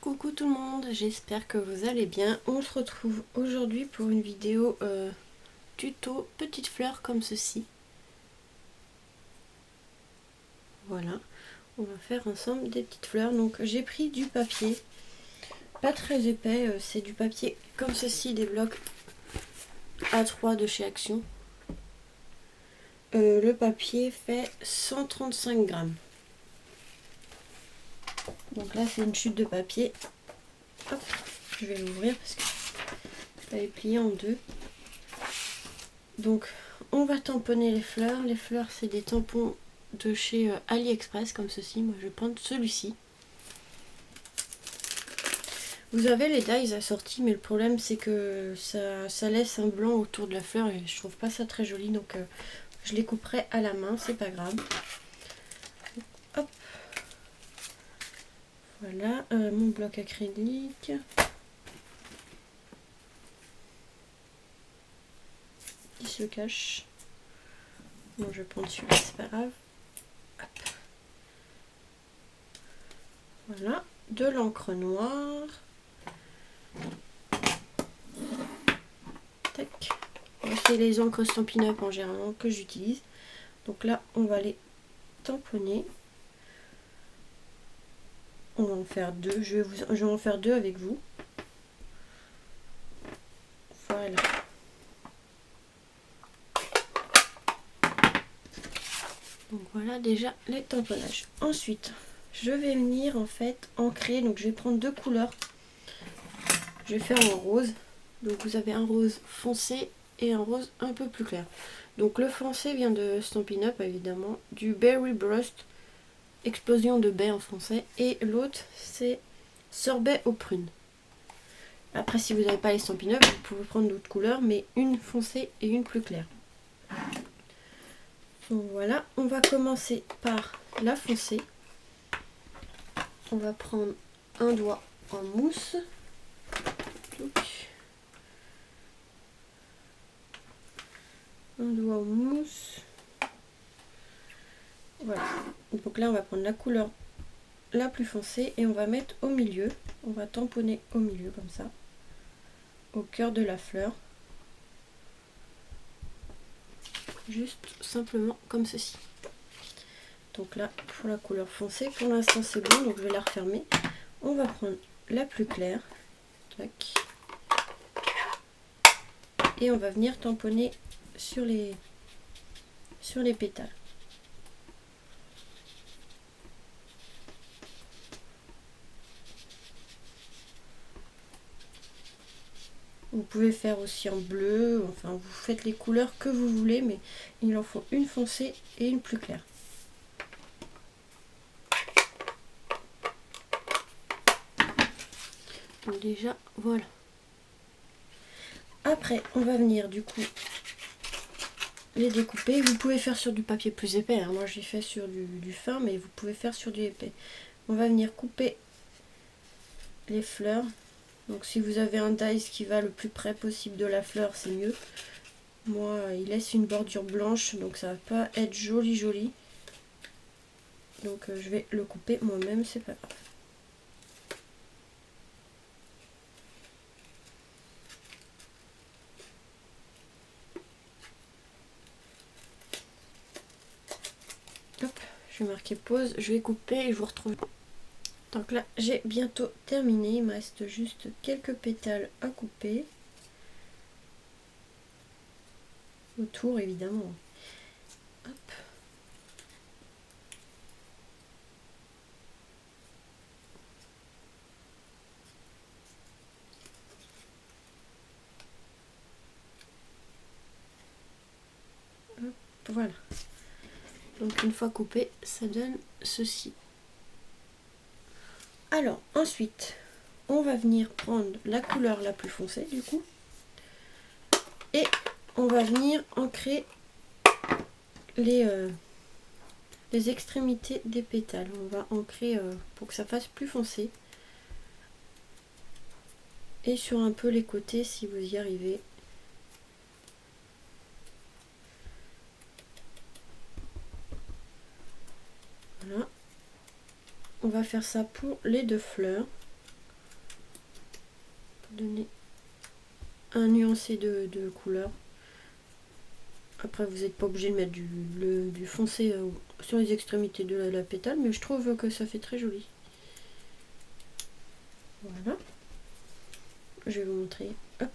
Coucou tout le monde, j'espère que vous allez bien. On se retrouve aujourd'hui pour une vidéo tuto petites fleurs comme ceci. Voilà, on va faire ensemble des petites fleurs. Donc j'ai pris du papier, pas très épais, c'est du papier comme ceci, des blocs A3 de chez Action. Le papier fait 135 grammes. Donc là c'est une chute de papier. Hop, je vais l'ouvrir parce que elle est pliée en deux. Donc on va tamponner les fleurs. Les fleurs c'est des tampons de chez AliExpress comme ceci. Moi je vais prendre celui-ci. Vous avez les dies assortis, mais le problème c'est que ça laisse un blanc autour de la fleur et je trouve pas ça très joli, donc je les couperai à la main, c'est pas grave. Hop, voilà mon bloc acrylique. Il se cache. Bon, je vais prendre celui-là, c'est pas grave. Hop. Voilà, de l'encre noire. Tac. C'est les encres Stampin' Up en général que j'utilise. Donc là, on va les tamponner. On va en faire deux. Je vais en faire deux avec vous. Voilà. Donc voilà déjà les tamponnages. Ensuite, je vais venir en fait ancrer. Donc je vais prendre deux couleurs. Je vais faire en rose. Donc vous avez un rose foncé et un rose un peu plus clair. Donc le foncé vient de Stampin' Up évidemment, du Berry Burst, explosion de baie en français, et l'autre c'est sorbet aux prunes. Après si vous n'avez pas les Stampin' Up, vous pouvez prendre d'autres couleurs, mais une foncée et une plus claire. Donc voilà, on va commencer par la foncée. On va prendre un doigt en mousse. Un doigt en mousse. Voilà. Donc là, on va prendre la couleur la plus foncée et on va mettre au milieu. On va tamponner au milieu comme ça, au cœur de la fleur. Juste simplement comme ceci. Donc là, pour la couleur foncée, pour l'instant c'est bon, donc je vais la refermer. On va prendre la plus claire. Tac. Et on va venir tamponner sur les pétales. Vous pouvez faire aussi en bleu, enfin vous faites les couleurs que vous voulez, mais il en faut une foncée et une plus claire. Donc déjà, voilà. Après, on va venir du coup les découper. Vous pouvez faire sur du papier plus épais, hein. Moi j'ai fait sur du fin, mais vous pouvez faire sur du épais. On va venir couper les fleurs. Donc si vous avez un dies qui va le plus près possible de la fleur, c'est mieux. Moi, il laisse une bordure blanche, donc ça va pas être joli. Donc je vais le couper moi-même, c'est pas grave. Hop, je vais marquer pause, je vais couper et je vous retrouve. Donc là, j'ai bientôt terminé, il me reste juste quelques pétales à couper. Autour évidemment. Hop. Hop, voilà. Donc une fois coupé, ça donne ceci. Alors ensuite, on va venir prendre la couleur la plus foncée du coup. Et on va venir ancrer les extrémités des pétales. On va ancrer pour que ça fasse plus foncé. Et sur un peu les côtés si vous y arrivez. Voilà. On va faire ça pour les deux fleurs. donner un nuancé de couleur. Après vous n'êtes pas obligé de mettre du foncé sur les extrémités de la pétale, mais je trouve que ça fait très joli. Voilà. Je vais vous montrer. Hop,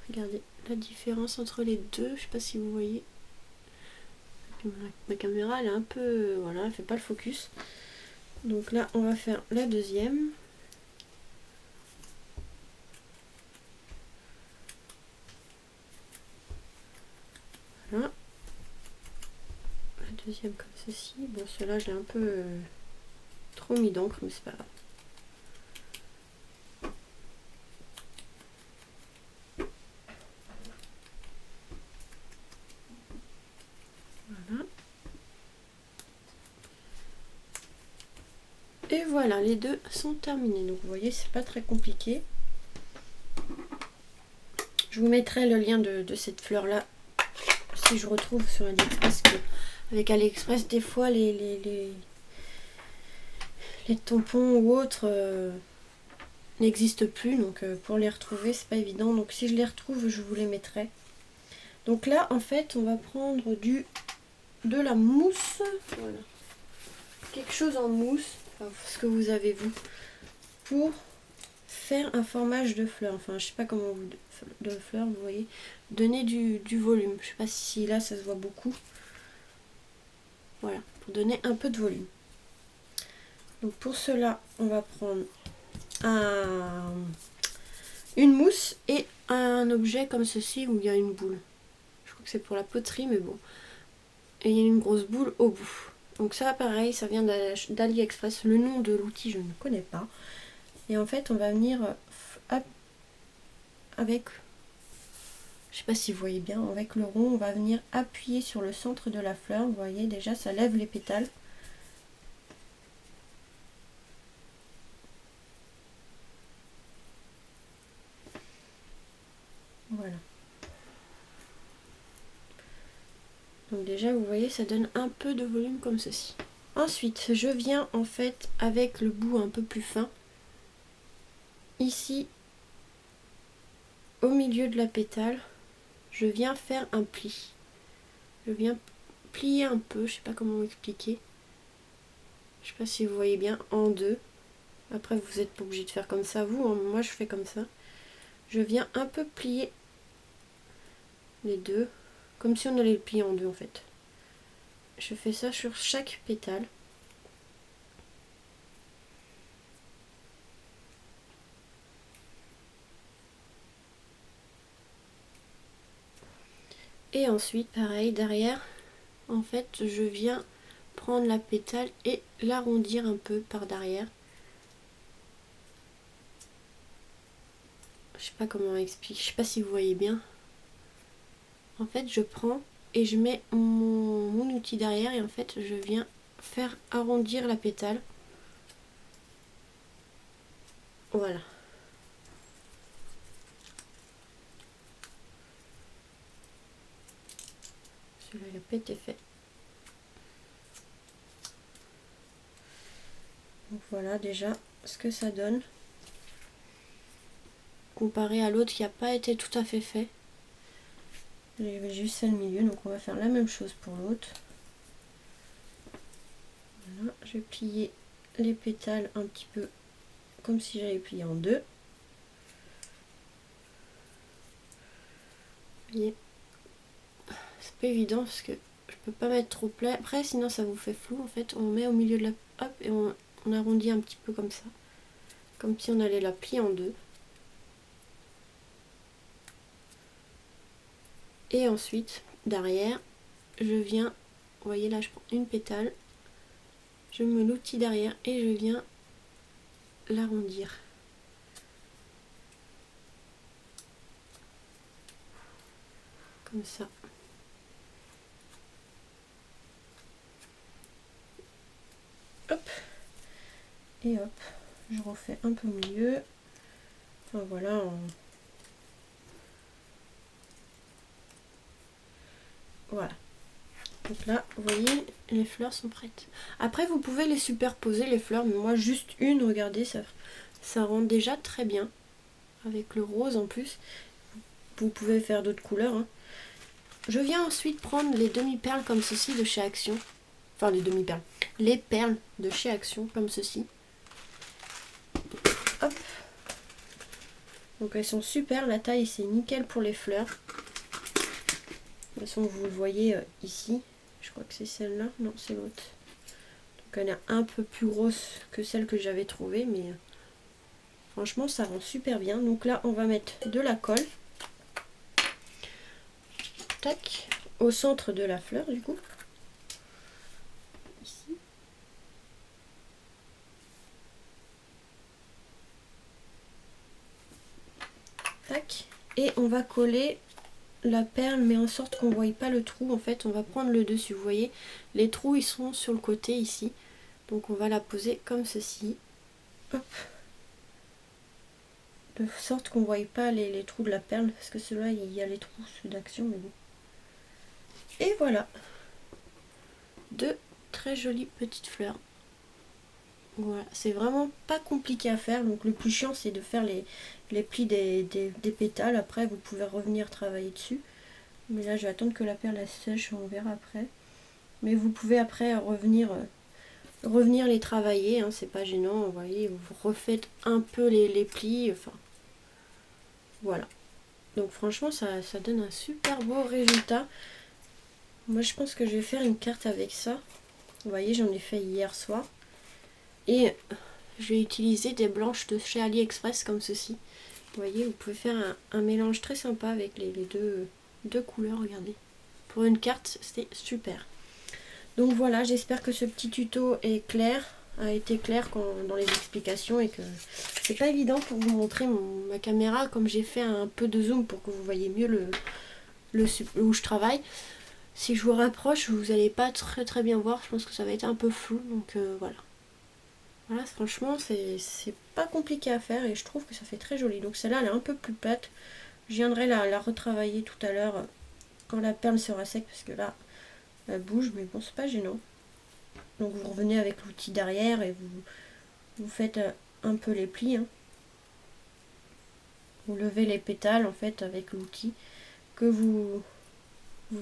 regardez la différence entre les deux. Je sais pas si vous voyez. Ma caméra elle est un peu... Voilà, elle fait pas le focus. Donc là on va faire la deuxième. Voilà. La deuxième comme ceci. Bon, celle-là je l'ai un peu trop mis d'encre, mais c'est pas grave. Voilà. Et voilà, les deux sont terminés. Donc vous voyez, c'est pas très compliqué. Je vous mettrai le lien de cette fleur là si je retrouve sur AliExpress, que avec AliExpress des fois les tampons ou autres n'existent plus, donc pour les retrouver c'est pas évident, donc si je les retrouve je vous les mettrai. Donc là en fait on va prendre de la mousse, voilà, quelque chose en mousse, enfin, ce que vous avez vous, pour faire un formage de fleurs, enfin je sais pas comment vous, de fleurs vous voyez, donner du volume, je sais pas si là ça se voit beaucoup, voilà, pour donner un peu de volume. Donc pour cela on va prendre une mousse et un objet comme ceci où il y a une boule, je crois que c'est pour la poterie mais bon, et il y a une grosse boule au bout. Donc ça pareil, ça vient d'AliExpress, le nom de l'outil je ne connais pas. Et en fait on va venir avec, je sais pas si vous voyez bien, avec le rond on va venir appuyer sur le centre de la fleur. Vous voyez déjà ça lève les pétales. Voilà. Donc déjà vous voyez ça donne un peu de volume comme ceci. Ensuite je viens en fait avec le bout un peu plus fin, ici au milieu de la pétale, je viens faire un pli. Je viens plier un peu, je sais pas comment vous expliquer. Je sais pas si vous voyez bien, en deux. Après vous n'êtes pas obligé de faire comme ça vous, hein, moi je fais comme ça. Je viens un peu plier les deux, comme si on allait le plier en deux en fait. Je fais ça sur chaque pétale. Et ensuite, pareil, derrière, en fait, je viens prendre la pétale et l'arrondir un peu par derrière. Je sais pas comment expliquer, je sais pas si vous voyez bien. En fait, je prends et je mets mon outil derrière et en fait, je viens faire arrondir la pétale. Voilà. Celui-là, il n'a pas été fait. Donc voilà déjà ce que ça donne. Comparé à l'autre qui n'a pas été tout à fait fait. Il y avait juste ça le milieu, donc on va faire la même chose pour l'autre. Voilà, je vais plier les pétales un petit peu comme si j'avais plié en deux. Vous voyez, c'est pas évident parce que je peux pas mettre trop plat. Après, sinon ça vous fait flou. En fait, on met au milieu de la... Hop, et on arrondit un petit peu comme ça. Comme si on allait la plier en deux. Et ensuite, derrière, je viens... Vous voyez là, je prends une pétale. Je me l'outil derrière et je viens l'arrondir. Comme ça. Hop. Et hop. Je refais un peu mieux. Enfin voilà. Voilà. Donc là, vous voyez, les fleurs sont prêtes. Après, vous pouvez les superposer, les fleurs. Mais moi, juste une, regardez, ça rend déjà très bien. avec le rose en plus. Vous pouvez faire d'autres couleurs, hein. Je viens ensuite prendre les demi-perles comme ceci de chez Action. Enfin les demi-perles. Les perles de chez Action comme ceci. Hop. Donc elles sont super, la taille c'est nickel pour les fleurs. De toute façon vous le voyez ici. Je crois que c'est celle-là. Non, c'est l'autre. Donc elle est un peu plus grosse que celle que j'avais trouvée. Mais franchement ça rend super bien. Donc là on va mettre de la colle. Tac. Au centre de la fleur du coup. Ici. Tac. Et on va coller la perle mais en sorte qu'on ne voie pas le trou. En fait on va prendre le dessus, vous voyez les trous ils sont sur le côté ici, donc on va la poser comme ceci. Hop. De sorte qu'on ne voie pas les trous de la perle, parce que ceux-là il y a les trous d'Action, mais bon. Et voilà, deux très jolies petites fleurs. Voilà, c'est vraiment pas compliqué à faire. Donc le plus chiant c'est de faire les plis des pétales. Après vous pouvez revenir travailler dessus. Mais là je vais attendre que la perle elle sèche, on verra après. Mais vous pouvez après revenir les travailler, hein, c'est pas gênant. Vous voyez, vous refaites un peu les plis. Enfin voilà. Donc franchement ça donne un super beau résultat. Moi je pense que je vais faire une carte avec ça. Vous voyez, j'en ai fait hier soir. Et je vais utiliser des blanches de chez AliExpress comme ceci. Vous voyez, vous pouvez faire un mélange très sympa avec les deux couleurs, regardez. Pour une carte, c'est super. Donc voilà, j'espère que ce petit tuto est clair, a été clair dans les explications et que c'est pas évident pour vous montrer ma caméra comme j'ai fait un peu de zoom pour que vous voyez mieux où je travaille. Si je vous rapproche, vous n'allez pas très bien voir, je pense que ça va être un peu flou, donc voilà. Voilà, franchement, c'est pas compliqué à faire et je trouve que ça fait très joli. Donc celle-là, elle est un peu plus plate. Je viendrai la retravailler tout à l'heure quand la perle sera sec, parce que là, elle bouge, mais bon, c'est pas gênant. Donc vous revenez avec l'outil derrière et vous faites un peu les plis, hein. Vous levez les pétales, en fait, avec l'outil que vous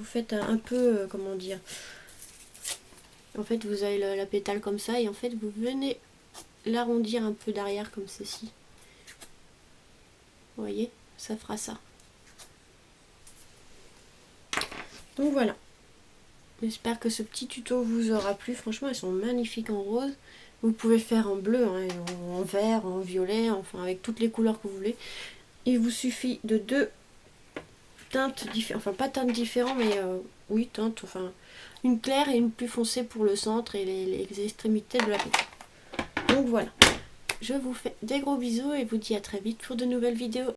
faites un peu, comment dire. En fait, vous avez la pétale comme ça et en fait, vous venez l'arrondir un peu derrière comme ceci. Vous voyez, ça fera ça. Donc voilà. J'espère que ce petit tuto vous aura plu. Franchement, elles sont magnifiques en rose. Vous pouvez faire en bleu, hein, en vert, en violet, enfin avec toutes les couleurs que vous voulez. Il vous suffit de deux teintes différentes, enfin pas teintes différentes, mais oui, teintes, enfin une claire et une plus foncée pour le centre et les extrémités de la pétale. Donc voilà. Je vous fais des gros bisous et vous dis à très vite pour de nouvelles vidéos.